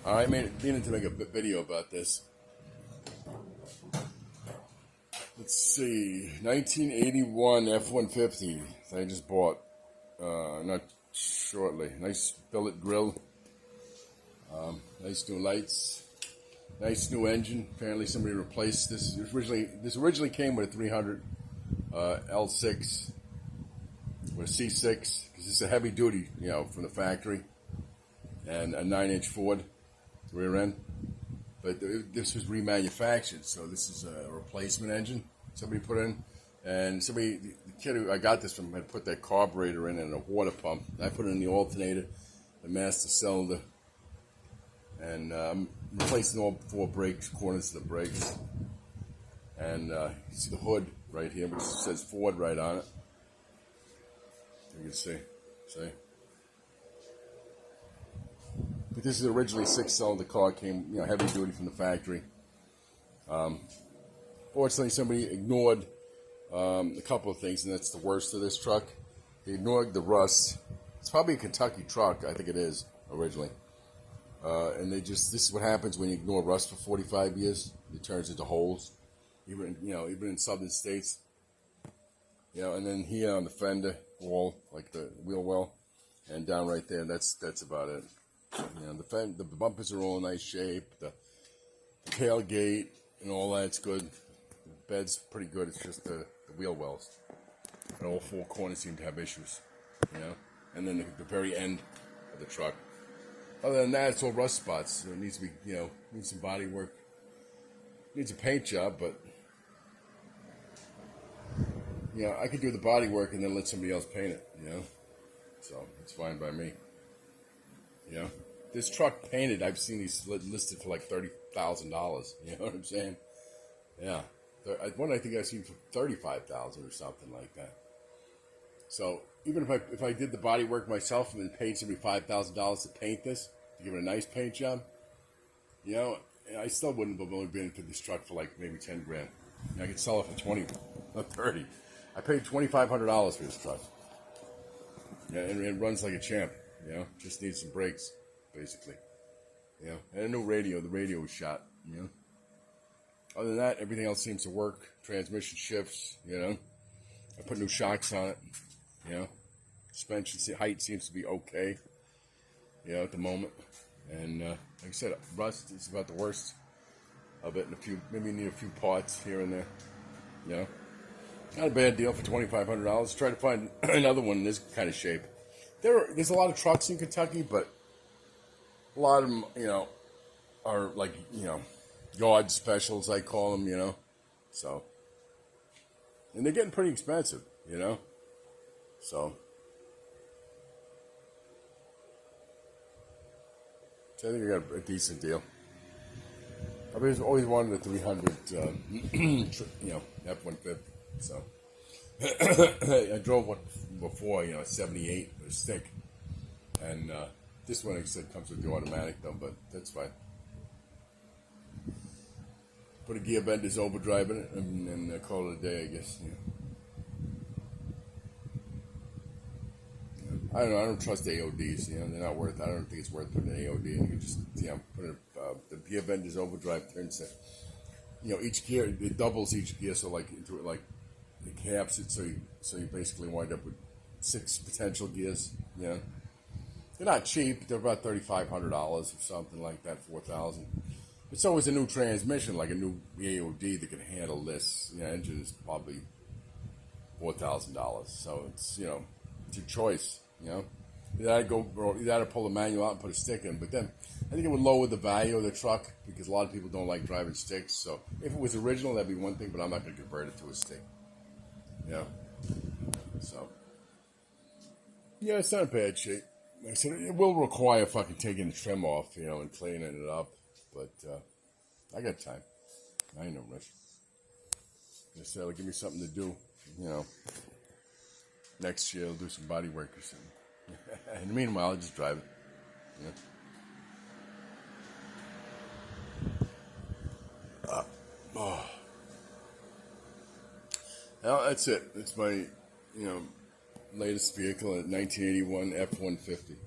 I needed to make a video about this. Let's see, 1981 F-150 I just bought, not shortly. Nice billet grill, nice new lights, nice new engine. Apparently somebody replaced this. This originally came with a 300 L6 with a C6 because it's a heavy duty, from the factory, and a 9-inch Ford rear end. But this was remanufactured, so this is a replacement engine somebody put in. And the kid who I got this from had put that carburetor in and a water pump. I put it in the alternator, the master cylinder, and I'm replacing all 4 brakes, corners of the brakes. And you see the hood right here, which says Ford right on it. You can see. But this is originally a 6-cylinder car. Came, heavy duty from the factory. Fortunately, somebody ignored a couple of things, and that's the worst of this truck. They ignored the rust. It's probably a Kentucky truck, I think it is originally. And this is what happens when you ignore rust for 45 years. It turns into holes, even in southern states. And then here on the fender wall, like the wheel well, and down right there, that's about it. The bumpers are all in nice shape. The tailgate and all that's good. The bed's pretty good. It's just the wheel wells. And all 4 corners seem to have issues. And then the very end of the truck. Other than that, it's all rust spots. So it needs to be, needs some body work. Needs a paint job, but I could do the body work and then let somebody else paint it. So it's fine by me. This truck painted, I've seen these listed for like $30,000. You know what I'm saying? Yeah. One I think I've seen for $35,000 or something like that. So even if I did the body work myself and then paid somebody $5,000 to paint this, to give it a nice paint job, I still wouldn't have only been for this truck for like maybe 10 grand. I could sell it for 20, not 30. I paid $2,500 for this truck. And it runs like a champ. Just needs some brakes, basically. And a new radio. The radio was shot. Other than that, everything else seems to work. Transmission shifts. I put new shocks on it. Suspension height seems to be okay. At the moment. And like I said, rust is about the worst of it. And maybe you need a few parts here and there. Not a bad deal for $2,500. Try to find another one in this kind of shape. There's a lot of trucks in Kentucky, but a lot of them, are like, yard specials, I call them, So, and they're getting pretty expensive, So I think I got a decent deal. I've always wanted a 300, F-150, so. I drove one before, a 78 with a stick. And this one, like I said, comes with the automatic though, but that's fine. Put a gear bender's overdrive in it and call it a day, I guess. I don't know. I don't trust AODs. They're not worth it. I don't think it's worth putting an AOD in. You can just, put the gear bender's overdrive turns it. Each gear, it doubles each gear, so like into it, like it caps it, so you basically wind up with 6 potential gears. They're not cheap. They're about $3,500 or something like that, $4,000. But so is a new transmission, like a new AOD that can handle this. Engine is probably $4,000. So it's it's your choice. Either I'd pull the manual out and put a stick in, but then I think it would lower the value of the truck because a lot of people don't like driving sticks. So if it was original, that'd be one thing, but I'm not going to convert it to a stick. So it's not in bad shape. Like I said, it will require fucking taking the trim off, and cleaning it up. But I got time. I ain't no rush. Just give me something to do. Next year I'll do some body work or something. In the meanwhile, I'll just drive it. Well, that's it. It's my, latest vehicle, a 1981 F-150.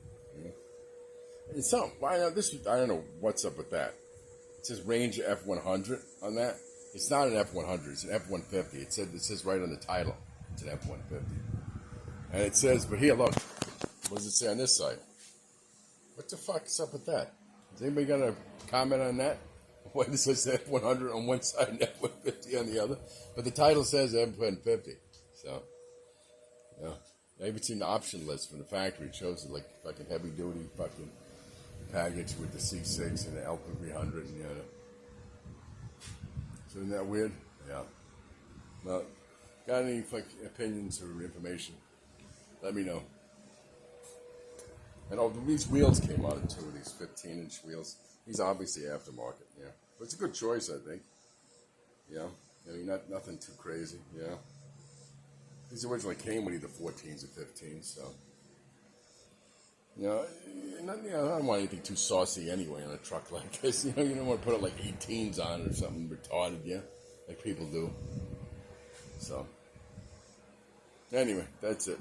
It's something. Why not? I don't know what's up with that. It says Ranger F100 on that. It's not an F100. It's an F150. It says right on the title. It's an F150. And it says, but here, look. What does it say on this side? What the fuck is up with that? Is anybody got a comment on that? Why does it say F100 on one side and F150 on the other? But the title says F150. So, yeah. I even seen the option list from the factory. It shows it like fucking heavy duty fucking package with the C6 and the L300 and the other. So isn't that weird? Yeah. Well, got any fucking opinions or information? Let me know. And these wheels came out too, these 15-inch wheels. These are obviously aftermarket, yeah. But it's a good choice, I think. Yeah. I mean, nothing too crazy, yeah. These originally came with either 14s or 15s, so. I don't want anything too saucy anyway on a truck like this. You don't want to put it like 18s on it or something retarded, yeah, like people do. So, anyway, that's it.